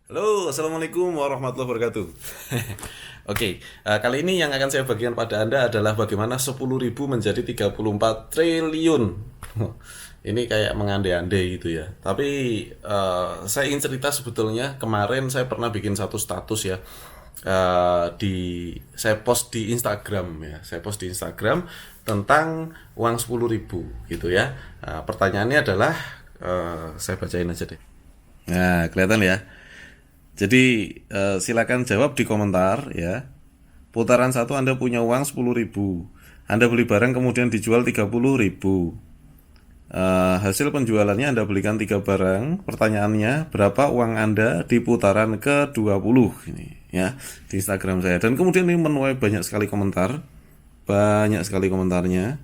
Halo, Assalamualaikum warahmatullahi wabarakatuh. Oke, kali ini yang akan saya bagikan pada Anda adalah bagaimana 10.000 menjadi 34 triliun. Ini kayak mengandai-andai gitu ya. Tapi saya ingin cerita sebetulnya kemarin saya pernah bikin satu status ya. Saya post di Instagram ya. Saya post di Instagram tentang uang 10.000 gitu ya. Pertanyaannya adalah saya bacain aja deh. Nah, kelihatan ya. Jadi silakan jawab di komentar ya. Putaran satu Anda punya uang 10.000. Anda beli barang kemudian dijual 30.000. Hasil penjualannya Anda belikan 3 barang. Pertanyaannya, berapa uang Anda di putaran ke-20 ini ya di Instagram saya. Dan kemudian ini menuai banyak sekali komentar. Banyak sekali komentarnya.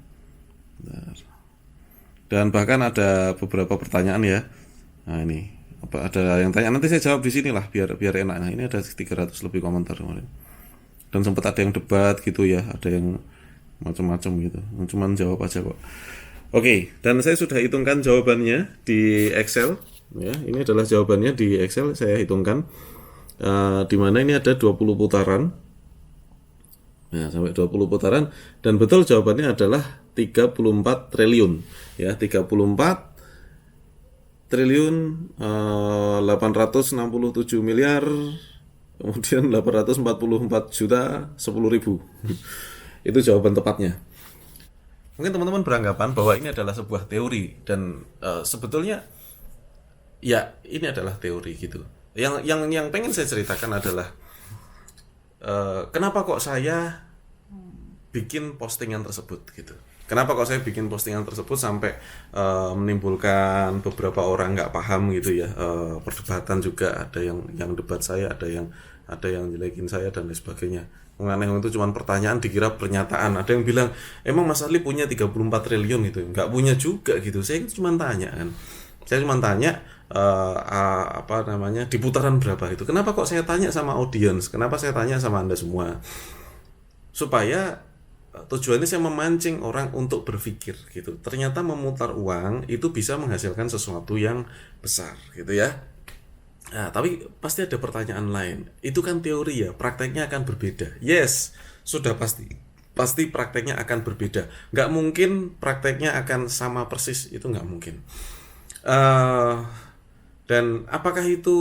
Dan bahkan ada beberapa pertanyaan ya. Nah, ini apa ada yang tanya, nanti saya jawab di sini lah biar enak. Nah, ini ada 300 lebih komentar kemarin. Dan sempat ada yang debat gitu ya, ada yang macam-macam gitu. Cuman jawab aja kok. Oke, dan saya sudah hitungkan jawabannya di Excel ya. Ini adalah jawabannya di Excel, saya hitungkan. Di mana ini ada 20 putaran. Nah, sampai 20 putaran dan betul jawabannya adalah 34 triliun ya, 34 triliun 867 miliar kemudian 844 juta 10.000. Itu jawaban tepatnya. Mungkin teman-teman beranggapan bahwa ini adalah sebuah teori dan sebetulnya ya ini adalah teori gitu. Yang pengen saya ceritakan adalah kenapa kok saya bikin postingan tersebut gitu. Kenapa kok saya bikin postingan tersebut sampai menimbulkan beberapa orang nggak paham gitu ya, perdebatan juga, ada yang debat saya, ada yang jelekin saya dan lain sebagainya. Mengenai itu cuma pertanyaan dikira pernyataan. Ada yang bilang emang Mas Adli punya 34 triliun gitu, nggak punya juga gitu. Saya itu cuma tanya kan. Saya cuma tanya apa namanya di putaran berapa itu. Kenapa kok saya tanya sama audiens? Kenapa saya tanya sama Anda semua? Supaya tujuannya saya memancing orang untuk berpikir gitu. Ternyata memutar uang itu bisa menghasilkan sesuatu yang besar gitu ya. Nah, tapi pasti ada pertanyaan lain. Itu kan teori ya, prakteknya akan berbeda. Yes, sudah pasti. Pasti prakteknya akan berbeda. Nggak mungkin prakteknya akan sama persis, itu nggak mungkin. Dan apakah itu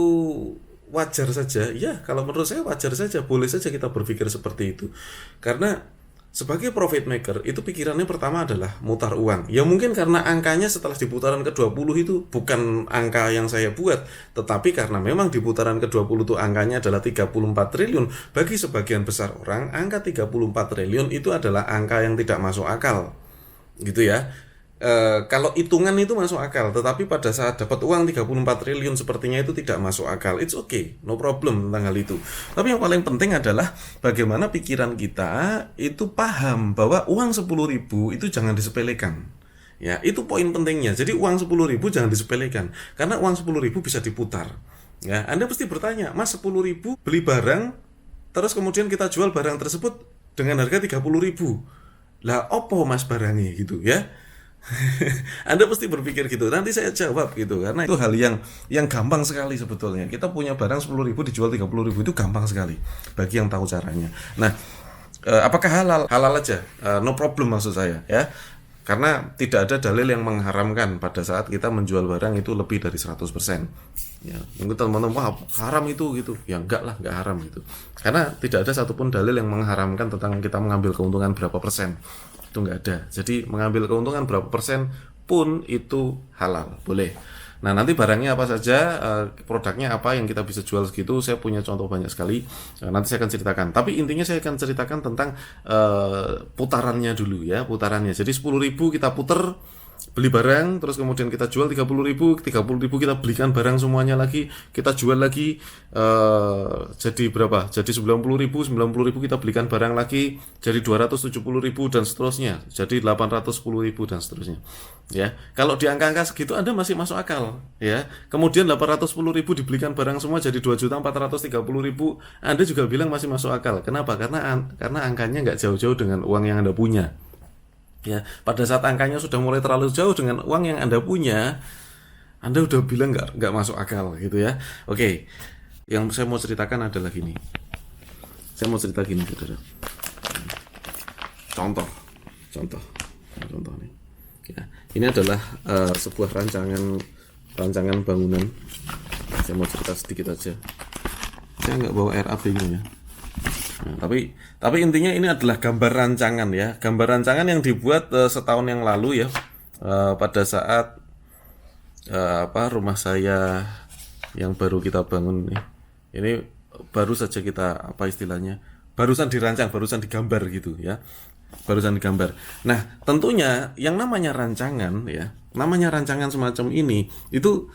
wajar saja? Ya, kalau menurut saya wajar saja, boleh saja kita berpikir seperti itu. Karena sebagai profit maker, itu pikirannya pertama adalah mutar uang. Ya mungkin karena angkanya setelah di putaran ke-20 itu bukan angka yang saya buat, tetapi karena memang di putaran ke-20 itu angkanya adalah 34 triliun. Bagi sebagian besar orang, angka 34 triliun itu adalah angka yang tidak masuk akal. Gitu ya. Kalau hitungan itu masuk akal, tetapi pada saat dapat uang 34 triliun sepertinya itu tidak masuk akal. It's okay, no problem tentang hal itu. Tapi yang paling penting adalah bagaimana pikiran kita itu paham bahwa uang 10.000 itu jangan disepelekan. Ya, itu poin pentingnya. Jadi uang 10.000 jangan disepelekan, karena uang 10.000 bisa diputar. Ya, Anda pasti bertanya, Mas 10.000 beli barang, terus kemudian kita jual barang tersebut dengan harga 30.000. Lah, opo Mas barangnya gitu ya? Anda pasti berpikir gitu. Nanti saya jawab gitu karena itu hal yang gampang sekali sebetulnya. Kita punya barang 10.000 dijual 30.000 itu gampang sekali bagi yang tahu caranya. Nah, apakah halal? Halal aja. No problem maksud saya ya. Karena tidak ada dalil yang mengharamkan pada saat kita menjual barang itu lebih dari 100%. Ya, mungkin teman-teman wah haram itu gitu. Ya enggak lah, enggak haram gitu. Karena tidak ada satupun dalil yang mengharamkan tentang kita mengambil keuntungan berapa persen. Itu nggak ada. Jadi mengambil keuntungan berapa persen pun itu halal, boleh. Nah, nanti barangnya apa saja, produknya apa yang kita bisa jual segitu, saya punya contoh banyak sekali. Nanti saya akan ceritakan. Tapi intinya saya akan ceritakan tentang putarannya dulu ya, putarannya. Jadi 10.000 kita puter, beli barang, terus kemudian kita jual 30.000 kita belikan barang semuanya lagi, kita jual lagi, jadi berapa? Jadi 90.000 kita belikan barang lagi, jadi 270.000 dan seterusnya, jadi 810.000 dan seterusnya. Ya, kalau di angka-angka segitu Anda masih masuk akal, ya. Kemudian 810.000 dibelikan barang semua jadi 2.430.000, Anda juga bilang masih masuk akal. Kenapa? Karena angkanya nggak jauh-jauh dengan uang yang Anda punya. Ya, pada saat angkanya sudah mulai terlalu jauh dengan uang yang Anda punya, Anda udah bilang nggak masuk akal gitu ya. Oke. Yang saya mau ceritakan adalah gini. Saya mau cerita gini, saudara. Contoh nih. Ya, ini adalah sebuah rancangan bangunan. Saya mau cerita sedikit aja. Saya nggak bawa RAB-nya ya. Nah, tapi intinya ini adalah gambar rancangan ya, gambar rancangan yang dibuat setahun yang lalu ya, pada saat rumah saya yang baru kita bangun nih. Ini baru saja kita barusan dirancang, barusan digambar gitu ya. Barusan digambar. Nah, tentunya yang namanya rancangan ya, namanya rancangan semacam ini itu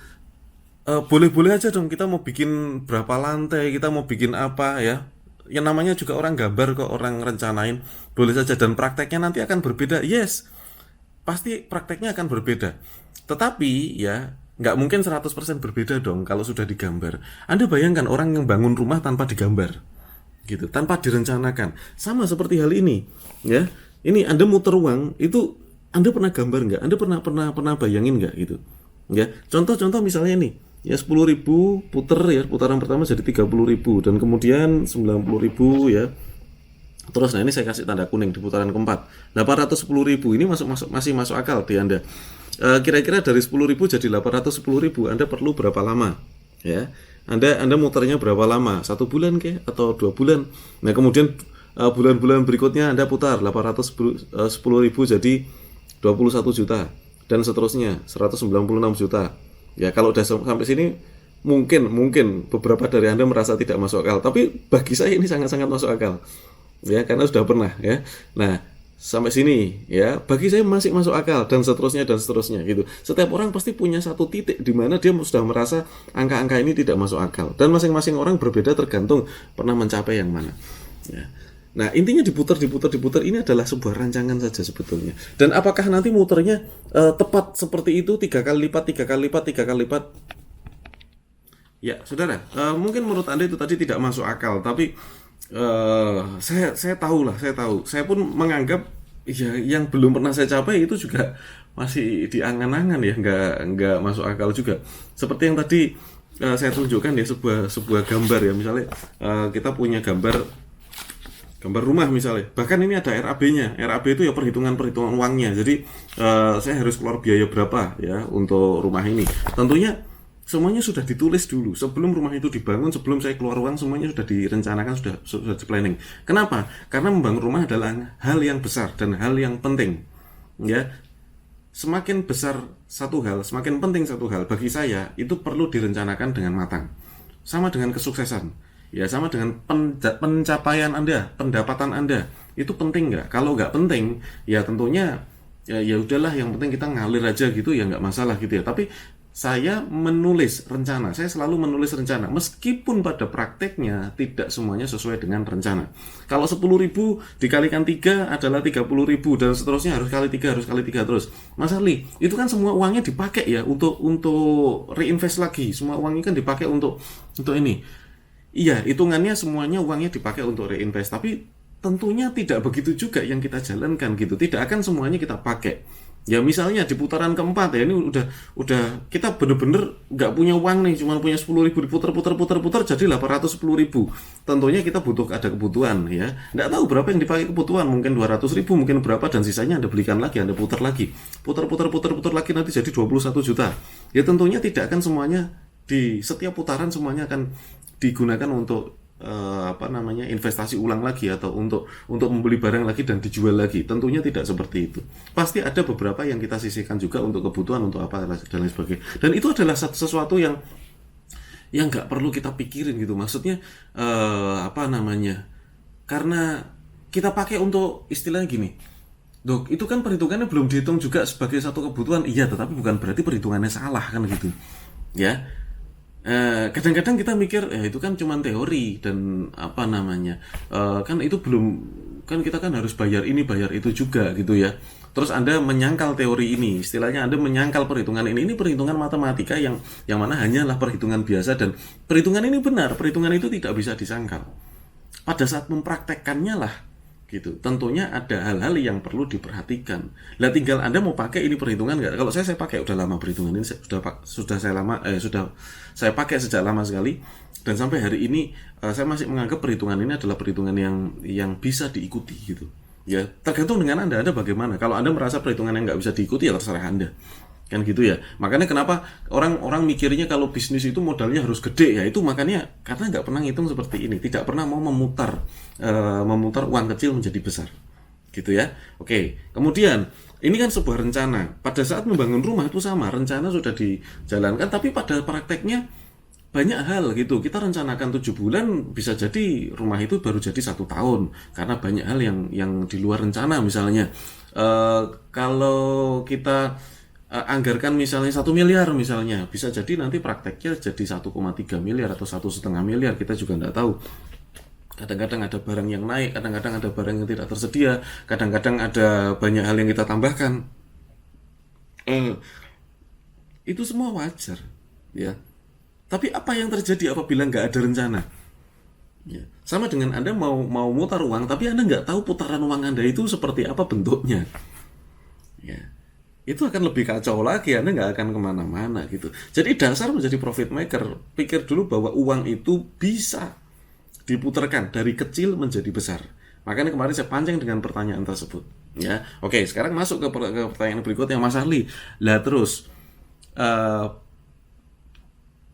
boleh-boleh aja dong, kita mau bikin berapa lantai, kita mau bikin apa ya. Yang namanya juga orang gambar kok, orang rencanain, boleh saja, dan prakteknya nanti akan berbeda. Yes, pasti prakteknya akan berbeda. Tetapi ya nggak mungkin 100% berbeda dong kalau sudah digambar. Anda bayangkan orang yang bangun rumah tanpa digambar, gitu, tanpa direncanakan. Sama seperti hal ini, ya. Ini Anda muter uang, itu Anda pernah gambar nggak? Anda pernah bayangin nggak gitu? Ya, contoh misalnya nih, ya 10.000 puter ya, putaran pertama jadi 30.000 dan kemudian 90.000 ya. Terus nah ini saya kasih tanda kuning di putaran keempat. 810.000 ini masih masuk akal di Anda. Kira-kira dari 10.000 jadi 810.000, Anda perlu berapa lama? Ya, Anda muternya berapa lama? 1 bulan ke atau 2 bulan? Nah, kemudian bulan-bulan berikutnya Anda putar 810.000 jadi 21 juta dan seterusnya 196 juta. Ya, kalau udah sampai sini mungkin beberapa dari Anda merasa tidak masuk akal, tapi bagi saya ini sangat-sangat masuk akal. Ya, karena sudah pernah ya. Nah, sampai sini ya bagi saya masih masuk akal, dan seterusnya gitu. Setiap orang pasti punya satu titik di mana dia sudah merasa angka-angka ini tidak masuk akal, dan masing-masing orang berbeda tergantung pernah mencapai yang mana ya. Nah, intinya diputar ini adalah sebuah rancangan saja sebetulnya. Dan apakah nanti muternya tepat seperti itu 3 kali lipat? Ya, saudara, mungkin menurut Anda itu tadi tidak masuk akal, tapi saya tahu. Saya pun menganggap ya yang belum pernah saya capai itu juga masih di angan-angan ya, nggak masuk akal juga. Seperti yang tadi saya tunjukkan ya, sebuah gambar ya, misalnya kita punya gambar rumah misalnya. Bahkan ini ada RAB-nya. RAB itu ya perhitungan uangnya. Jadi saya harus keluar biaya berapa ya untuk rumah ini. Tentunya semuanya sudah ditulis dulu sebelum rumah itu dibangun, sebelum saya keluar uang, semuanya sudah direncanakan, sudah di planning. Kenapa? Karena membangun rumah adalah hal yang besar dan hal yang penting. Ya. Semakin besar satu hal, semakin penting satu hal, bagi saya itu perlu direncanakan dengan matang. Sama dengan kesuksesan. Ya, sama dengan pencapaian Anda, pendapatan Anda. Itu penting nggak? Kalau nggak penting, ya tentunya ya udahlah, yang penting kita ngalir aja gitu ya, nggak masalah gitu ya. Tapi saya menulis rencana, saya selalu menulis rencana, meskipun pada prakteknya tidak semuanya sesuai dengan rencana. Kalau 10.000 dikalikan 3 adalah 30.000 dan seterusnya harus kali 3 terus. Mas Arli, itu kan semua uangnya dipakai ya untuk reinvest lagi. Semua uangnya kan dipakai untuk ini. Iya, hitungannya semuanya uangnya dipakai untuk reinvest, tapi tentunya tidak begitu juga yang kita jalankan gitu. Tidak akan semuanya kita pakai. Ya misalnya di putaran keempat ya, ini udah kita bener-bener nggak punya uang nih, cuma punya 10.000, diputar jadi 810.000. Tentunya kita ada kebutuhan ya. Nggak tahu berapa yang dipakai kebutuhan, mungkin 200.000, mungkin berapa, dan sisanya Anda belikan lagi, Anda putar lagi. Putar lagi nanti jadi 21 juta. Ya tentunya tidak akan semuanya di setiap putaran semuanya akan digunakan untuk investasi ulang lagi atau untuk membeli barang lagi dan dijual lagi. Tentunya tidak seperti itu. Pasti ada beberapa yang kita sisihkan juga untuk kebutuhan, untuk apa dan lain sebagainya. Dan itu adalah sesuatu yang nggak perlu kita pikirin gitu. Maksudnya karena kita pakai untuk istilahnya gini. Dok, itu kan perhitungannya belum dihitung juga sebagai satu kebutuhan. Iya, tetapi bukan berarti perhitungannya salah kan gitu. Ya. Kadang-kadang kita mikir itu kan cuma teori dan kan itu belum, kan kita kan harus bayar ini bayar itu juga gitu ya. Terus Anda menyangkal teori ini, istilahnya Anda menyangkal perhitungan ini perhitungan matematika yang mana hanyalah perhitungan biasa, dan perhitungan ini benar, perhitungan itu tidak bisa disangkal. Pada saat mempraktekkannya lah gitu. Tentunya ada hal-hal yang perlu diperhatikan. Lah tinggal Anda mau pakai ini perhitungan nggak? Kalau saya pakai udah lama perhitungan ini, sudah saya pakai sejak lama sekali. Dan sampai hari ini saya masih menganggap perhitungan ini adalah perhitungan yang bisa diikuti gitu. Ya, tergantung dengan Anda bagaimana. Kalau Anda merasa perhitungan yang nggak bisa diikuti, ya terserah Anda. Kan gitu ya. Makanya kenapa orang mikirnya kalau bisnis itu modalnya harus gede, ya itu makanya karena nggak pernah ngitung seperti ini, tidak pernah mau memutar uang kecil menjadi besar. Gitu ya. Oke. Kemudian ini kan sebuah rencana. Pada saat membangun rumah itu sama, rencana sudah dijalankan, tapi pada prakteknya banyak hal gitu. Kita rencanakan 7 bulan, bisa jadi rumah itu baru jadi 1 tahun karena banyak hal yang di luar rencana. Misalnya kalau kita anggarkan misalnya 1 miliar misalnya, bisa jadi nanti prakteknya jadi 1,3 miliar atau 1,5 miliar, kita juga nggak tahu. Kadang-kadang ada barang yang naik, kadang-kadang ada barang yang tidak tersedia, kadang-kadang ada banyak hal yang kita tambahkan. Itu semua wajar, ya. Tapi apa yang terjadi apabila nggak ada rencana? Ya. Sama dengan Anda mau mutar uang, tapi Anda nggak tahu putaran uang Anda itu seperti apa bentuknya. Ya. Itu akan lebih kacau lagi, Anda nggak akan kemana-mana gitu. Jadi dasar menjadi profit maker, pikir dulu bahwa uang itu bisa diputarkan dari kecil menjadi besar. Makanya kemarin saya pancing dengan pertanyaan tersebut. Ya, oke. Sekarang masuk ke pertanyaan berikutnya, Mas Arli. Lah terus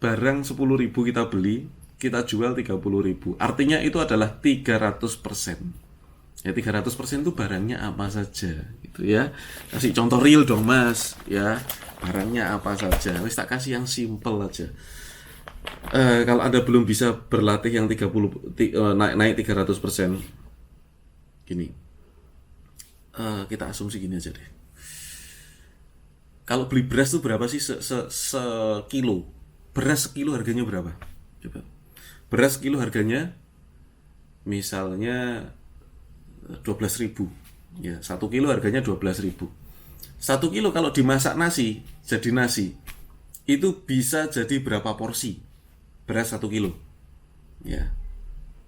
barang 10.000 kita beli, kita jual 30.000. Artinya itu adalah 300%. Ya 300% itu barangnya apa saja gitu ya. Kasih contoh real dong Mas, ya. Barangnya apa saja. Wis tak kasih yang simple aja. Kalau Anda belum bisa berlatih yang 30 naik 300%. Gini. Kita asumsi gini aja deh. Kalau beli beras itu berapa sih sekilo? Beras sekilo harganya berapa? Coba. Beras sekilo harganya misalnya 12.000. Ya, 1 kilo harganya 12.000. 1 kilo kalau dimasak nasi, jadi nasi. Itu bisa jadi berapa porsi? Beras 1 kilo. Ya.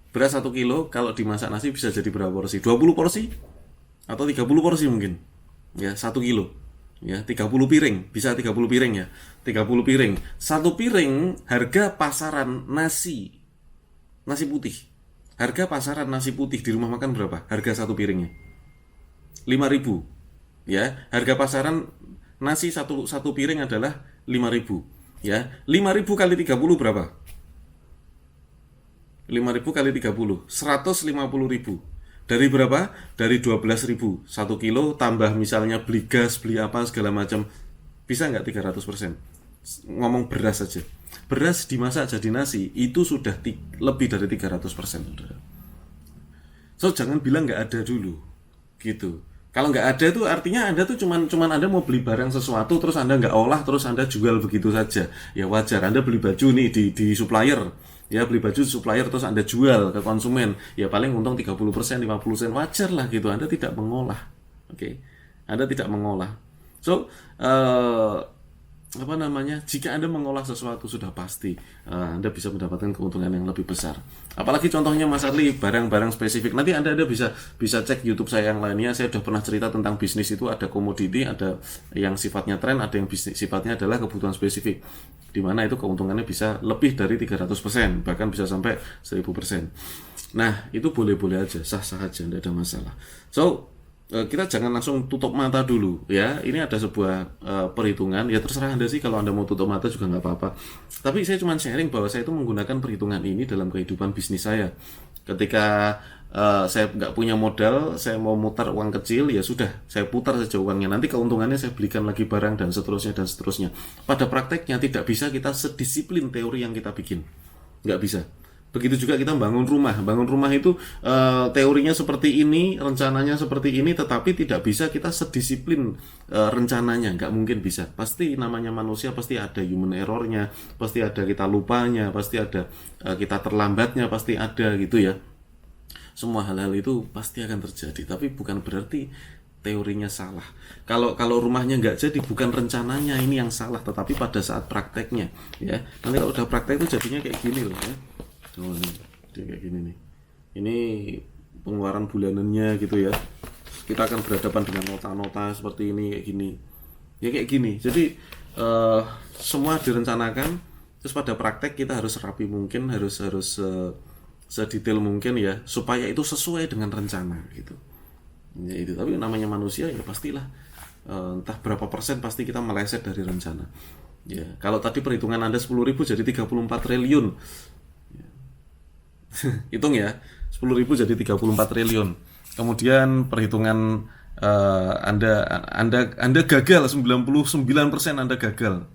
Beras 1 kilo kalau dimasak nasi bisa jadi berapa porsi? 20 porsi? Atau 30 porsi mungkin. Ya, 1 kilo. Ya, 30 piring, bisa 30 piring ya. 30 piring. 1 piring harga pasaran nasi putih. Harga pasaran nasi putih di rumah makan berapa? Harga 1 piringnya 5.000. Ya, harga pasaran nasi satu piring adalah 5.000. Ya, 5.000 kali 30 berapa? 5.000 kali 30, 150.000. Dari berapa? Dari 12.000. 1 kilo tambah misalnya beli gas, beli apa segala macam. Bisa nggak 300%? Ngomong beras saja. Beras dimasak jadi nasi itu sudah lebih dari 300%. So jangan bilang nggak ada dulu, gitu. Kalau nggak ada itu artinya Anda tuh cuman Anda mau beli barang sesuatu terus Anda nggak olah terus Anda jual begitu saja. Ya wajar. Anda beli baju nih di supplier, ya beli baju di supplier terus Anda jual ke konsumen, ya paling untung 30%, 50%, wajar lah gitu. Anda tidak mengolah, oke? Anda tidak mengolah. So jika Anda mengolah sesuatu sudah pasti Anda bisa mendapatkan keuntungan yang lebih besar. Apalagi contohnya Mas Arli, barang-barang spesifik. Nanti Anda bisa cek YouTube saya yang lainnya. Saya sudah pernah cerita tentang bisnis itu, ada komoditi, ada yang sifatnya tren, ada yang bisnis sifatnya adalah kebutuhan spesifik, di mana itu keuntungannya bisa lebih dari 300%, bahkan bisa sampai 1000%. Nah, itu boleh-boleh aja, sah-sah aja, tidak ada masalah. So kita jangan langsung tutup mata dulu ya. Ini ada sebuah perhitungan, ya terserah Anda sih, kalau Anda mau tutup mata juga nggak apa-apa. Tapi saya cuma sharing bahwa saya itu menggunakan perhitungan ini dalam kehidupan bisnis saya. Ketika saya nggak punya modal, saya mau mutar uang kecil, ya sudah, saya putar saja uangnya. Nanti keuntungannya saya belikan lagi barang dan seterusnya dan seterusnya. Pada prakteknya tidak bisa kita sedisiplin teori yang kita bikin, nggak bisa. Begitu juga kita bangun rumah itu teorinya seperti ini, rencananya seperti ini, tetapi tidak bisa kita sedisiplin rencananya, nggak mungkin bisa. Pasti namanya manusia, pasti ada human errornya, pasti ada kita lupanya, pasti ada kita terlambatnya, pasti ada gitu ya. Semua hal-hal itu pasti akan terjadi, tapi bukan berarti teorinya salah. Kalau rumahnya nggak jadi, bukan rencananya ini yang salah, tetapi pada saat prakteknya ya. Nanti kalau udah praktek itu jadinya kayak gini loh ya. Oh, dia kayak gini nih. Ini pengeluaran bulanannya gitu ya. Kita akan berhadapan dengan nota-nota seperti ini, kayak gini. Ya kayak gini. Jadi semua direncanakan, Terus pada praktek kita harus rapi mungkin, harus harus sedetail mungkin ya, supaya itu sesuai dengan rencana gitu. Ya itu, tapi namanya manusia ya pastilah entah berapa persen pasti kita meleset dari rencana. Ya, kalau tadi perhitungan Anda 10.000 jadi 34 triliun. Hitung ya, 10.000 jadi 34 triliun. Kemudian perhitungan Anda gagal 99% Anda gagal.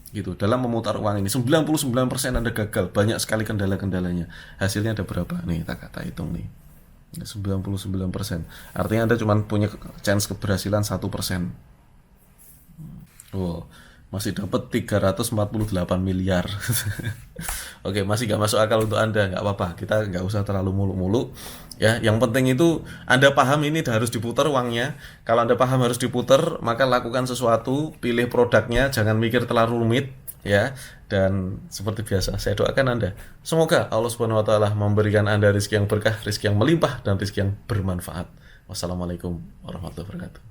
Gitu. Dalam memutar uang ini 99% Anda gagal, banyak sekali kendala-kendalanya. Hasilnya ada berapa? Nih, kita hitung nih. 99%. Artinya Anda cuma punya chance keberhasilan 1%. Wow, masih dapat 348 miliar. Oke, masih gak masuk akal untuk Anda, nggak apa-apa. Kita nggak usah terlalu muluk-muluk. Ya, yang penting itu Anda paham ini harus diputar uangnya. Kalau Anda paham harus diputar, maka lakukan sesuatu, pilih produknya, jangan mikir terlalu rumit, ya. Dan seperti biasa, saya doakan Anda. Semoga Allah Subhanahu wa taala memberikan Anda rezeki yang berkah, rezeki yang melimpah dan rezeki yang bermanfaat. Wassalamualaikum warahmatullahi wabarakatuh.